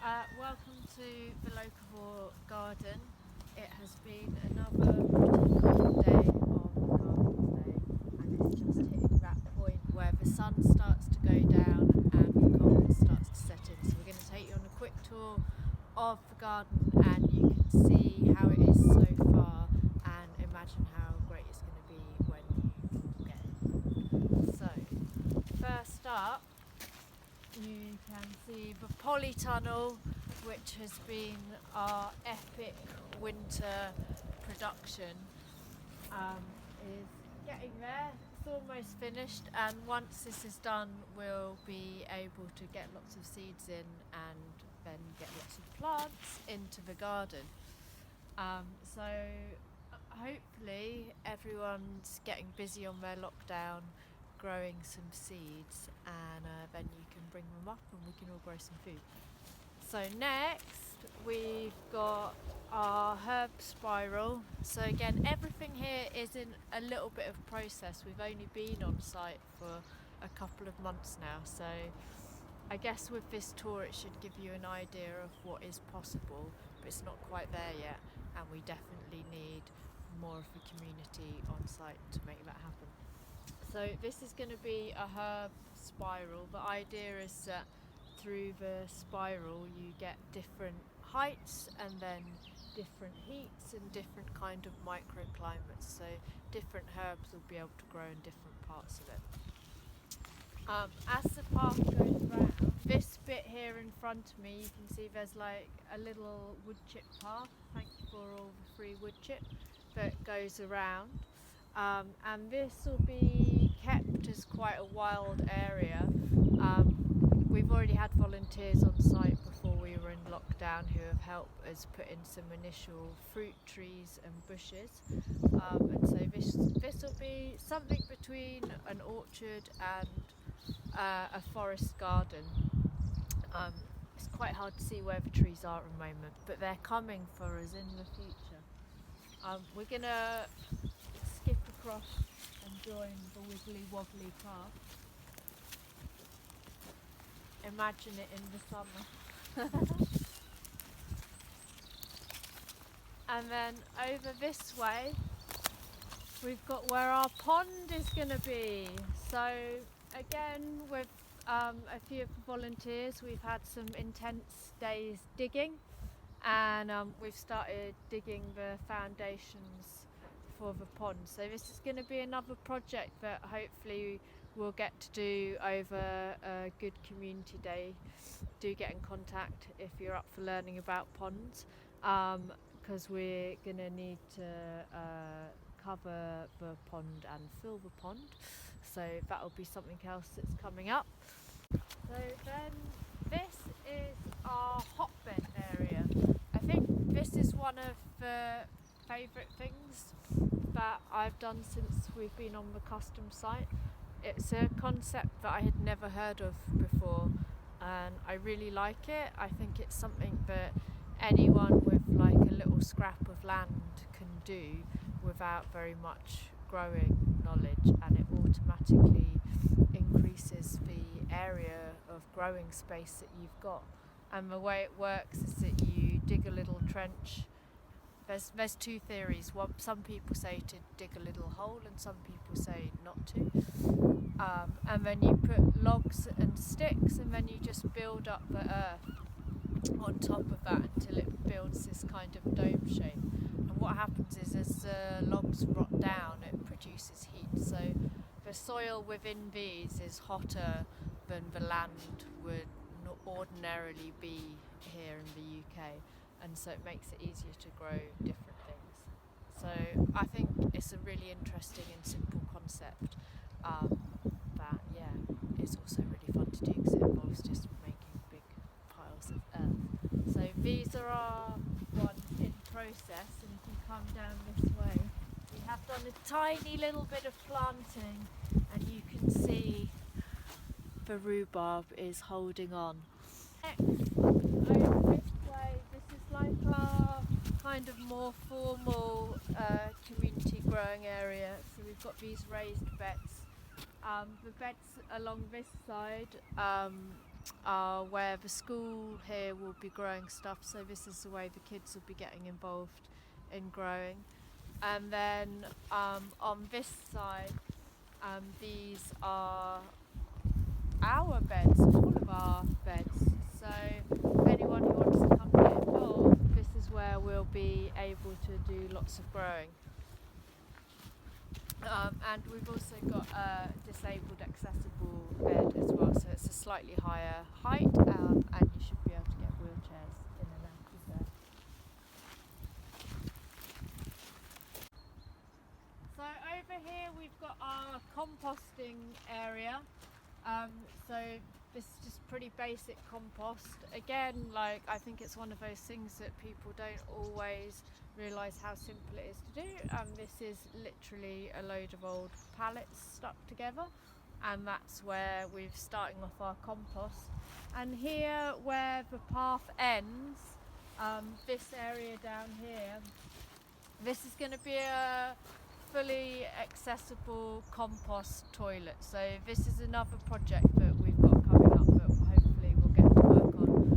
Welcome to the Locavore garden. It has been another pretty cold day on Garden's Day, and it's just hitting that point where the sun starts to go down and the coldness starts to set in. So we're going to take you on a quick tour of the garden and you can see how it is so far and imagine how great it's going to be when you get it. So first up, you can see the polytunnel, which has been our epic winter production, is getting there. It's almost finished, and once this is done we'll be able to get lots of seeds in and then get lots of plants into the garden. So hopefully everyone's getting busy on their lockdown growing some seeds, and then you can bring them up and we can all grow some food. So next we've got our herb spiral. So again, everything here is in a little bit of process. We've only been on site for a couple of months now, so I guess with this tour it should give you an idea of what is possible, but it's not quite there yet, and we definitely need more of the community on site to make that happen. So this is going to be a herb spiral. The idea is that through the spiral you get different heights and then different heats and different kind of microclimates, so different herbs will be able to grow in different parts of it. As the path goes round, this bit here in front of me, you can see there's like a little wood chip path. Thank you for all the free wood chip that goes around. And this will be kept as quite a wild area. We've already had volunteers on site before we were in lockdown who have helped us put in some initial fruit trees and bushes. And so this will be something between an orchard and a forest garden. It's quite hard to see where the trees are at the moment, but they're coming for us in the future. We're going to skip across and join the wiggly wobbly path. Imagine it in the summer. And then over this way we've got where our pond is going to be. So again, with a few of the volunteers, we've had some intense days digging, and we've started digging the foundations for the pond. So this is going to be another project that hopefully we'll get to do over a good community day. Do get in contact if you're up for learning about ponds, because we're going to need to cover the pond and fill the pond, so that'll be something else that's coming up. So then this is our hotbed area. I think this is one of the favourite things that I've done since we've been on the custom site. It's a concept that I had never heard of before, and I really like it. I think it's something that anyone with like a little scrap of land can do without very much growing knowledge, and it automatically increases the area of growing space that you've got. And the way it works is that you dig a little trench. There's two theories. Some people say to dig a little hole, and some people say not to. And then you put logs and sticks, and then you just build up the earth on top of that until it builds this kind of dome shape. And what happens is, as the logs rot down, it produces heat. So the soil within these is hotter than the land would ordinarily be here in the UK. And so it makes it easier to grow different things. So I think it's a really interesting and simple concept that, is also really fun to do because it involves just making big piles of earth. So these are our ones in process, and if you come down this way, we have done a tiny little bit of planting, and you can see the rhubarb is holding on. Next, over this way, this is like our kind of more formal community growing area. So we've got these raised beds. The beds along this side where the school here will be growing stuff, so this is the way the kids will be getting involved in growing. And then on this side, these are our beds, all of our beds. So anyone who wants to come get involved, this is where we'll be able to do lots of growing. And we've also got a disabled accessible bed as well, so it's a slightly higher height, and you should be able to get wheelchairs in and out of there. So over here we've got our composting area. So this is just pretty basic compost. Again, like, I think it's one of those things that people don't always realise how simple it is to do. This is literally a load of old pallets stuck together, and that's where we're starting off our compost. And here where the path ends, this area down here, this is going to be a fully accessible compost toilet. So this is another project that we've got coming up that hopefully we'll get to work on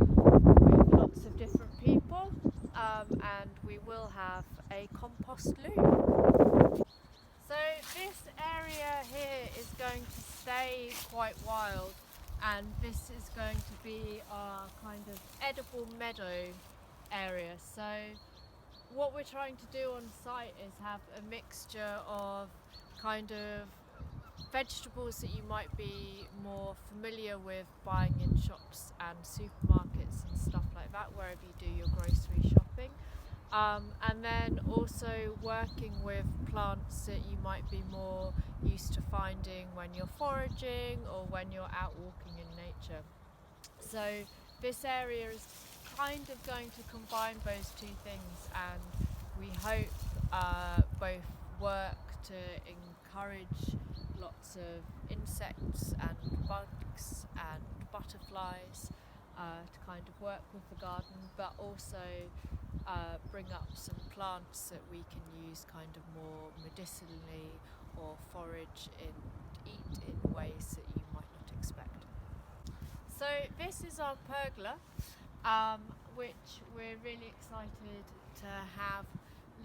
with lots of different people, and we will have a compost loo. So this area here is going to stay quite wild, and this is going to be our kind of edible meadow area. So what we're trying to do on site is have a mixture of kind of vegetables that you might be more familiar with buying in shops and supermarkets and stuff like that, wherever you do your grocery shopping. And then also working with plants that you might be more used to finding when you're foraging or when you're out walking in nature. So this area is kind of going to combine those two things, and we hope both work to encourage lots of insects and bugs and butterflies to kind of work with the garden, but also bring up some plants that we can use kind of more medicinally or forage and eat in ways that you might not expect. So this is our pergola, which we're really excited to have,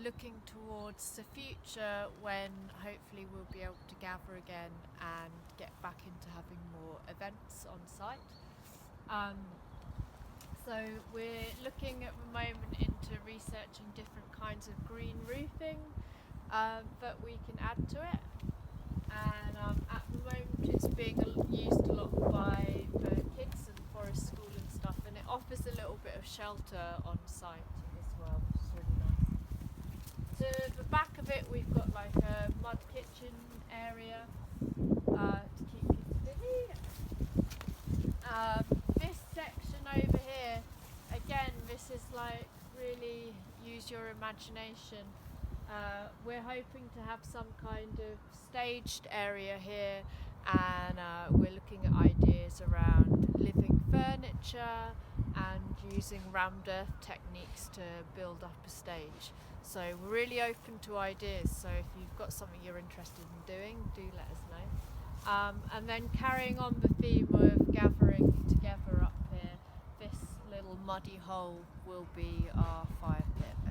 looking towards the future when hopefully we'll be able to gather again and get back into having more events on site. So we're looking at the moment into researching different kinds of green roofing that we can add to it, and at the moment it's being used a lot by the kids and forest school and stuff, and it offers a little bit of shelter on site as well, which is really nice. To the back of it we've got like a mud kitchen area to keep kids busy. This section over here, again, this is like really use your imagination. We're hoping to have some kind of staged area here, and we're looking at ideas around living furniture and using rammed earth techniques to build up a stage. So we're really open to ideas, so if you've got something you're interested in doing, do let us know. And then carrying on the theme of gathering together up here, this little muddy hole will be our fire pit.